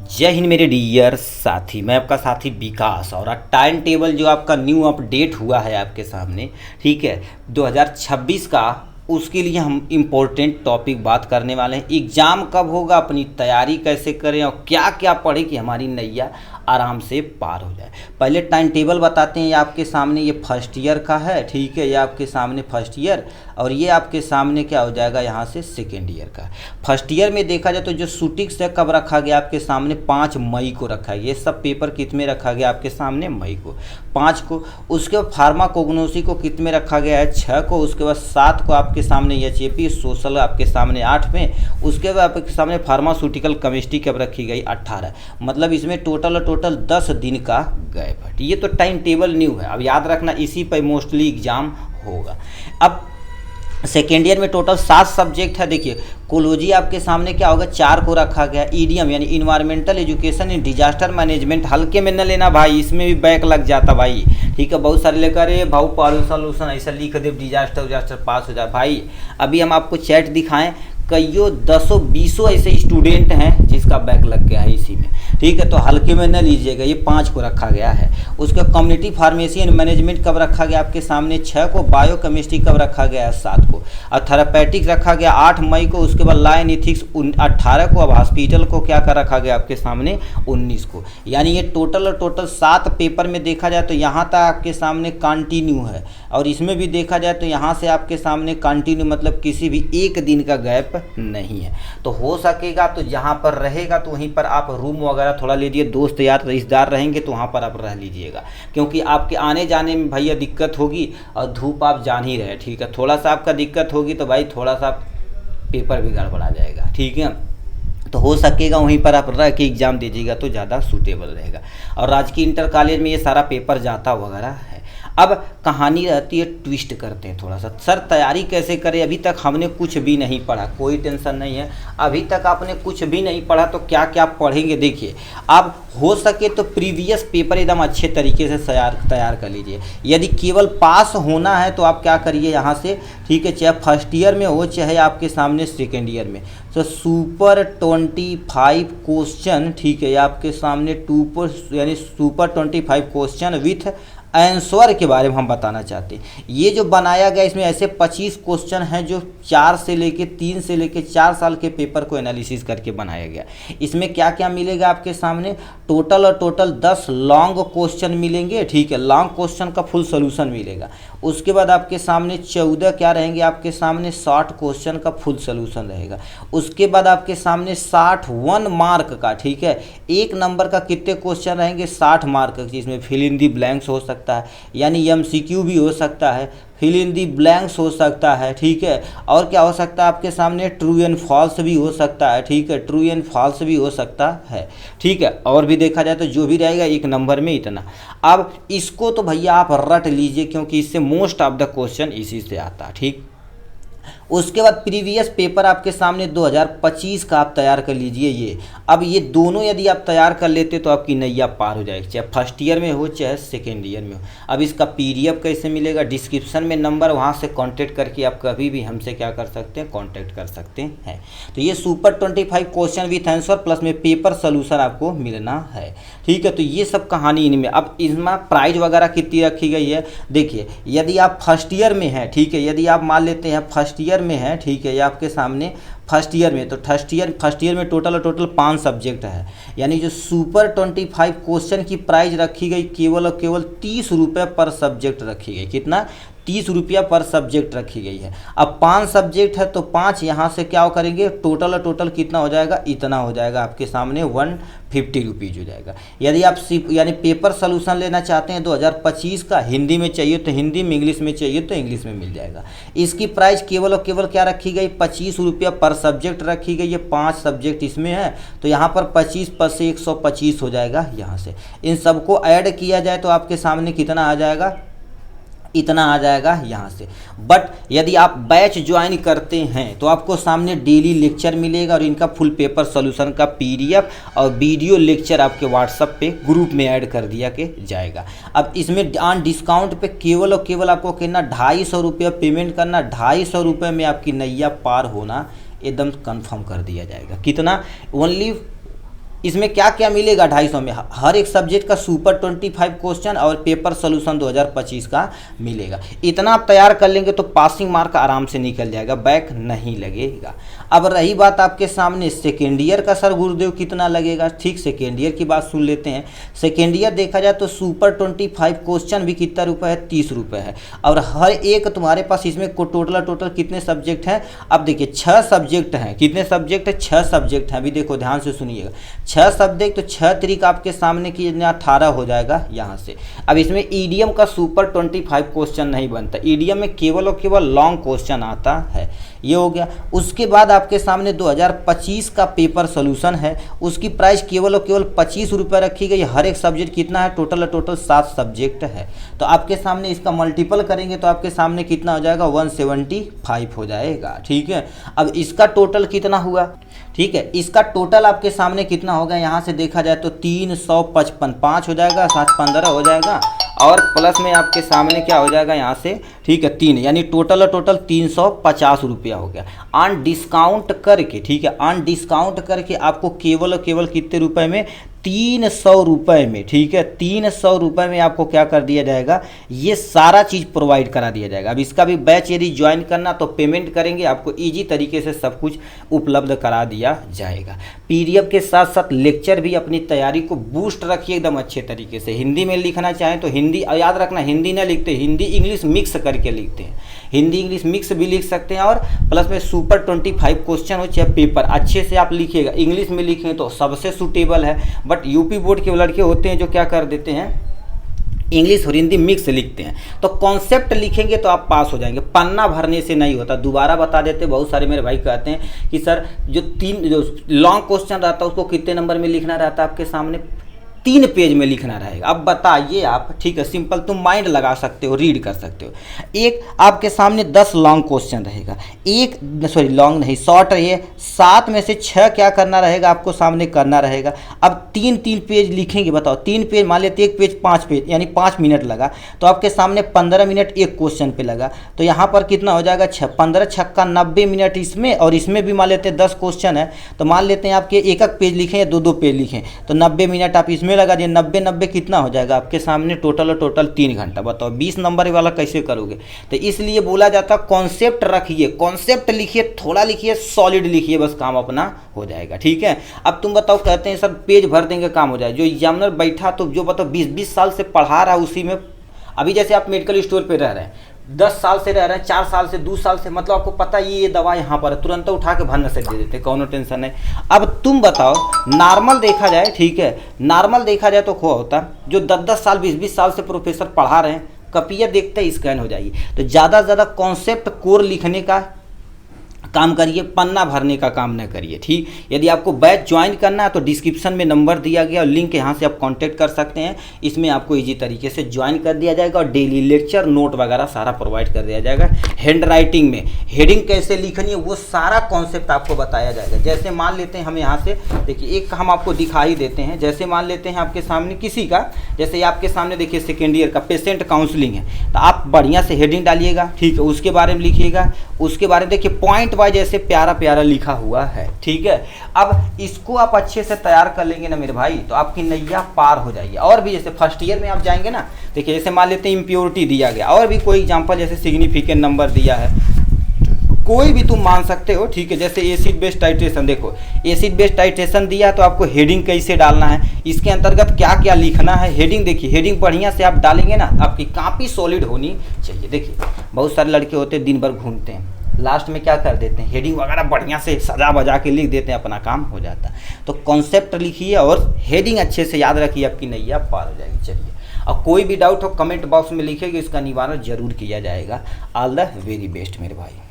जय हिंद मेरे डियर साथी। मैं आपका साथी विकास और टाइम टेबल जो आपका न्यू अपडेट हुआ है आपके सामने, ठीक है, 2026 का, उसके लिए हम इम्पोर्टेंट टॉपिक बात करने वाले हैं। एग्ज़ाम कब होगा, अपनी तैयारी कैसे करें और क्या क्या पढ़ें कि हमारी नैया आराम से पार हो जाए। पहले टाइम टेबल बताते हैं। ये आपके सामने ये फर्स्ट ईयर का है, ठीक है, ये आपके सामने फर्स्ट ईयर, और ये आपके सामने क्या हो जाएगा यहाँ से सेकेंड ईयर का। फर्स्ट ईयर में देखा जाए तो जो शूटिंग्स है कब रखा गया आपके सामने, 5 मई को रखा गया। ये सब पेपर कित में रखा गया आपके सामने, मई को, 5 को। उसके बाद फार्माकोग्नोसी को कित में रखा गया है, 6 को। उसके बाद 7 को आपके सामने एचएपी सोशल आपके सामने 8 में। उसके बाद आपके सामने फार्मास्यूटिकल केमिस्ट्री कब रखी गई, 18। मतलब इसमें टोटल 10 दिन का गैप है। ये तो टाइम टेबल न्यू है, अब याद रखना इसी पर मोस्टली एग्जाम होगा। अब सेकेंड ईयर में टोटल 7 सब्जेक्ट है। देखिए कोलॉजी आपके सामने क्या होगा, 4 को रखा गया। ईडीएम यानी environmental education in disaster management, हल्के में न लेना भाई, इसमें भी बैक लग जाता भाई, ठीक है। बहुत सारे लेकर अरे भाऊ पॉल्यूशन ऐसा लिख दे, डिजास्टर पास हो जाए भाई। अभी हम आपको चैट दिखाएं, कईयों 10-20 ऐसे स्टूडेंट हैं जिसका बैक लग गया है इसी में, ठीक है। तो हल्के में न लीजिएगा, ये 5 को रखा गया है। उसका कम्युनिटी फार्मेसी एंड मैनेजमेंट कब रखा गया आपके सामने, 6 को। बायोकेमिस्ट्री कब रखा गया है, 7 को। और थेरापेटिक्स रखा गया 8 मई को। उसके बाद लॉ एंड एथिक्स 18 को। अब हॉस्पिटल को क्या कर रखा गया आपके सामने, 19 को। यानी ये टोटल 7 पेपर में देखा जाए तो यहाँ तक आपके सामने कंटिन्यू है, और इसमें भी देखा जाए तो यहाँ से आपके सामने कंटिन्यू, मतलब किसी भी एक दिन का गैप नहीं है। तो हो सकेगा तो जहाँ पर रहेगा तो वहीं पर आप रूम वगैरह थोड़ा लीजिए, दोस्त यार रिश्तेदार रहेंगे तो वहाँ पर आप रह लीजिएगा, क्योंकि आपके आने जाने में भैया दिक्कत होगी, और धूप आप जान ही रहे, ठीक है। थोड़ा सा आपका दिक्कत होगी तो भाई थोड़ा सा पेपर भी गड़बड़ा जाएगा, ठीक है। तो हो सकेगा वहीं पर आप रह के एग्ज़ाम दीजिएगा तो ज़्यादा सूटेबल रहेगा। और राजकीय इंटर कॉलेज में ये सारा पेपर जाता वगैरह है। अब कहानी रहती है, ट्विस्ट करते हैं थोड़ा सा। सर तैयारी कैसे करें, अभी तक हमने कुछ भी नहीं पढ़ा। कोई टेंशन नहीं है, अभी तक आपने कुछ भी नहीं पढ़ा तो क्या क्या पढ़ेंगे। देखिए आप हो सके तो प्रीवियस पेपर एकदम अच्छे तरीके से तैयार कर लीजिए। यदि केवल पास होना है तो आप क्या करिए यहाँ से, ठीक है, चाहे फर्स्ट ईयर में हो चाहे आपके सामने सेकेंड ईयर में, तो सुपर 25 क्वेश्चन, ठीक है, आपके सामने यानी सुपर 25 क्वेश्चन विथ आंसर के बारे में हम बताना चाहते हैं। ये जो बनाया गया इसमें ऐसे 25 क्वेश्चन हैं जो 3 से लेके 4 साल के पेपर को एनालिसिस करके बनाया गया। इसमें क्या क्या मिलेगा आपके सामने, टोटल 10 लॉन्ग क्वेश्चन मिलेंगे, ठीक है, लॉन्ग क्वेश्चन का फुल सोल्यूशन मिलेगा। उसके बाद आपके सामने 14 क्या रहेंगे आपके सामने, शॉर्ट क्वेश्चन का फुल सोल्यूशन रहेगा। उसके बाद आपके सामने 61 मार्क का, ठीक है, 1 नंबर का कितने क्वेश्चन रहेंगे, 60 मार्क, जिसमें फिल इन दी ब्लैंक्स हो सकता है, यानी एमसीक्यू भी हो सकता है, फिल इन दी ब्लैंक्स हो सकता है, ठीक है। और क्या हो सकता है आपके सामने, ट्रू एंड फॉल्स भी हो सकता है, ठीक है, ट्रू एंड फॉल्स भी हो सकता है, ठीक है। और भी देखा जाए तो जो भी रहेगा 1 नंबर में इतना। अब इसको तो भैया आप रट लीजिए, क्योंकि इससे मोस्ट ऑफ द क्वेश्चन इसी से आता है, ठीक। उसके बाद प्रीवियस पेपर आपके सामने 2025 का आप तैयार कर लीजिए ये। अब ये दोनों यदि आप तैयार कर लेते तो आपकी नैया पार हो जाएगी, चाहे फर्स्ट ईयर में हो चाहे सेकेंड ईयर में हो। अब इसका पीडीएफ कैसे मिलेगा, डिस्क्रिप्शन में नंबर, वहाँ से कांटेक्ट करके आप कभी भी हमसे क्या कर सकते हैं, कांटेक्ट कर सकते हैं। तो ये super 25 question with answer plus में पेपर सोल्यूशन आपको मिलना है, ठीक है। तो ये सब कहानी इनमें। अब इसमें प्राइज वगैरह कितनी रखी गई है, देखिए यदि आप फर्स्ट ईयर में हैं, ठीक है, यदि आप मान लेते हैं फर्स्ट ईयर में है, ठीक है, ये आपके सामने फर्स्ट ईयर में, तो फर्स्ट ईयर में टोटल 5 सब्जेक्ट है। यानी जो सुपर 25 क्वेश्चन की प्राइस रखी गई केवल और केवल 30 रुपये पर सब्जेक्ट रखी गई। कितना, 30 रुपया पर सब्जेक्ट रखी गई है। अब 5 सब्जेक्ट है तो 5 यहाँ से क्या करेंगे, टोटल कितना हो जाएगा, इतना हो जाएगा आपके सामने 150 रुपीज़ हो जाएगा। यदि आप यानी पेपर सोल्यूशन लेना चाहते हैं 2025 का, हिंदी में चाहिए तो हिंदी में, इंग्लिश में चाहिए तो इंग्लिश में मिल जाएगा। इसकी प्राइस केवल और केवल क्या रखी गई, 25 रुपया पर सब्जेक्ट रखी गई है। 5 सब्जेक्ट इसमें है तो यहाँ पर 25 पर से 125 हो जाएगा। यहाँ से इन सबको ऐड किया जाए तो आपके सामने कितना आ जाएगा, इतना आ जाएगा यहाँ से। बट यदि आप बैच ज्वाइन करते हैं तो आपको सामने डेली लेक्चर मिलेगा, और इनका फुल पेपर सॉल्यूशन का पीडीएफ और वीडियो लेक्चर आपके व्हाट्सएप पे ग्रुप में ऐड कर दिया के जाएगा। अब इसमें ऑन डिस्काउंट पे केवल और केवल आपको कहना 250 रुपये पेमेंट करना, 250 रुपये में आपकी नैया पार होना एकदम कंफर्म कर दिया जाएगा। कितना, ओनली इसमें क्या क्या मिलेगा 250 में, हर एक सब्जेक्ट का सुपर 25 क्वेश्चन और पेपर सोल्यूशन 2025 का मिलेगा। इतना आप तैयार कर लेंगे तो पासिंग मार्क आराम से निकल जाएगा, बैक नहीं लगेगा। अब रही बात आपके सामने सेकेंड ईयर का, सर गुरुदेव कितना लगेगा, ठीक सेकेंड ईयर की बात सुन लेते हैं। सेकेंड ईयर देखा जाए तो सुपर 25 क्वेश्चन भी कितना रुपये है, 30 रुपये है, और हर एक तुम्हारे पास इसमें टोटल कितने सब्जेक्ट हैं, अब देखिए 6 सब्जेक्ट हैं, कितने सब्जेक्ट है, 6 सब्जेक्ट हैं। अभी देखो ध्यान से सुनिएगा, 6 सब्जेक्ट तो 6 तरीका आपके सामने की 18 हो जाएगा यहाँ से। अब इसमें ईडीएम का सुपर 25 क्वेश्चन नहीं बनता, ईडीएम में केवल और केवल लॉन्ग क्वेश्चन आता है, ये हो गया। उसके बाद आपके सामने 2025 का पेपर सोल्यूशन है, उसकी प्राइस केवल और केवल 25 रुपये रखी गई। हर एक सब्जेक्ट कितना है, टोटल 7 सब्जेक्ट है, तो आपके सामने इसका मल्टीपल करेंगे तो आपके सामने कितना हो जाएगा, 175 हो जाएगा, ठीक है। अब इसका टोटल कितना हुआ, ठीक है, इसका टोटल आपके सामने कितना होगा, यहाँ से देखा जाए तो 355, 5 हो जाएगा, 7 15 हो जाएगा, और प्लस में आपके सामने क्या हो जाएगा यहाँ से, ठीक है 3, यानी टोटल 350 रुपया हो गया। ऑन डिस्काउंट करके, ठीक है, ऑन डिस्काउंट करके आपको केवल और केवल कितने रुपए में, 300 रुपये में, ठीक है, 300 रुपये में आपको क्या कर दिया जाएगा, ये सारा चीज़ प्रोवाइड करा दिया जाएगा। अब इसका भी बैच यदि ज्वाइन करना तो पेमेंट करेंगे, आपको इजी तरीके से सब कुछ उपलब्ध करा दिया जाएगा। पीडीएफ के साथ साथ लेक्चर भी, अपनी तैयारी को बूस्ट रखिए एकदम अच्छे तरीके से। हिंदी में लिखना चाहें तो हिंदी, याद रखना हिंदी ना लिखते, हिंदी इंग्लिश मिक्स करके लिखते हैं, हिंदी इंग्लिश मिक्स भी लिख सकते हैं, और प्लस में सुपर 25 क्वेश्चन हो चाहे पेपर अच्छे से आप लिखिएगा। इंग्लिश में लिखें तो सबसे सूटेबल है, बट यूपी बोर्ड के लड़के होते हैं जो क्या कर देते हैं, इंग्लिश और हिंदी मिक्स लिखते हैं, तो कॉन्सेप्ट लिखेंगे तो आप पास हो जाएंगे, पन्ना भरने से नहीं होता। दोबारा बता देते, बहुत सारे मेरे भाई कहते हैं कि सर जो लॉन्ग क्वेश्चन रहता है उसको कितने नंबर में लिखना रहता है, आपके सामने 3 पेज में लिखना रहेगा। अब बताइए आप, ठीक है, सिंपल तुम माइंड लगा सकते हो, रीड कर सकते हो। एक आपके सामने 10 लॉन्ग क्वेश्चन रहेगा, एक सॉरी लॉन्ग नहीं शॉर्ट रहिए, 7 में से 6 क्या करना रहेगा, आपको सामने करना रहेगा। अब 3 पेज लिखेंगे, बताओ 3 पेज, मान लेते एक पेज 5 पेज, यानी 5 मिनट लगा, तो आपके सामने 15 मिनट एक क्वेश्चन पे लगा, तो यहाँ पर कितना हो जाएगा, 15 छक्का 90 मिनट इसमें, और इसमें भी मान लेते हैं 10 क्वेश्चन है, तो मान लेते हैं आपके एक पेज लिखें या 2 पेज लिखें, तो 90 मिनट आप इसमें लगा दिए, 90 कितना हो जाएगा आपके सामने, टोटल 3 घंटा। बताओ 20 नंबर वाला कैसे करोगे, तो इसलिए बोला जाता कॉन्सेप्ट रखिए, कॉन्सेप्ट लिखिए, थोड़ा लिखिए, सॉलिड लिखिए, बस काम अपना हो जाएगा, ठीक है। अब तुम बताओ, कहते हैं सर पेज भर देंगे काम हो जाए, जो एग्जामिनर बैठा तो जो बताओ 20 साल से पढ़ा रहा है उसी में, अभी जैसे आप मेडिकल स्टोर पे रह रहे हैं, 10 साल से रह रहे हैं, 4 साल से, 2 साल से, मतलब आपको पता ये दवा यहाँ पर है, तुरंत उठा के भरने से दे देते, कौनो टेंशन नहीं। अब तुम बताओ नॉर्मल देखा जाए, ठीक है, नॉर्मल देखा जाए तो क्या होता, जो 10 साल 20 साल से प्रोफेसर पढ़ा रहे हैं, कपिया देखते ही स्कैन हो जाइए। तो ज़्यादा से ज़्यादा कॉन्सेप्ट कोर लिखने का काम करिए, पन्ना भरने का काम न करिए, ठीक। यदि आपको बैच ज्वाइन करना है तो डिस्क्रिप्शन में नंबर दिया गया और लिंक यहाँ से आप कांटेक्ट कर सकते हैं, इसमें आपको इजी तरीके से ज्वाइन कर दिया जाएगा, और डेली लेक्चर नोट वगैरह सारा प्रोवाइड कर दिया जाएगा। हैंड राइटिंग में हेडिंग कैसे लिखनी है वो सारा कॉन्सेप्ट आपको बताया जाएगा। जैसे मान लेते हैं हम यहाँ से देखिए, एक हम आपको दिखा ही देते हैं, जैसे मान लेते हैं आपके सामने किसी का, जैसे आपके सामने देखिए सेकेंड ईयर का पेशेंट काउंसलिंग है, तो आप बढ़िया से हेडिंग डालिएगा, ठीक है, उसके बारे में लिखिएगा, उसके बारे में देखिए पॉइंट वाइज ऐसे प्यारा प्यारा लिखा हुआ है, ठीक है। अब इसको आप अच्छे से तैयार कर लेंगे ना मेरे भाई, तो आपकी नैया पार हो जाएगी। और भी जैसे फर्स्ट ईयर में आप जाएंगे ना, देखिए जैसे मान लेते हैं इम्प्योरिटी दिया गया, और भी कोई एग्जांपल जैसे सिग्निफिकेंट नंबर दिया है, कोई भी तुम मान सकते हो, ठीक है। जैसे एसिड बेस टाइट्रेशन, देखो एसिड बेस टाइट्रेशन दिया है तो आपको हेडिंग कैसे डालना है, इसके अंतर्गत क्या क्या लिखना है, हेडिंग देखिए, हेडिंग बढ़िया से आप डालेंगे ना, आपकी कॉपी सॉलिड होनी चाहिए। देखिए बहुत सारे लड़के होते हैं दिन भर घूमते हैं, लास्ट में क्या कर देते हैं, हेडिंग वगैरह बढ़िया से सजा बजा के लिख देते हैं, अपना काम हो जाता है। तो कॉन्सेप्ट लिखिए और हेडिंग अच्छे से याद रखिए, आपकी नैया पार हो जाएगी। चलिए, और कोई भी डाउट हो कमेंट बॉक्स में लिखिएगा, इसका निवारण जरूर किया जाएगा। ऑल द वेरी बेस्ट मेरे भाई।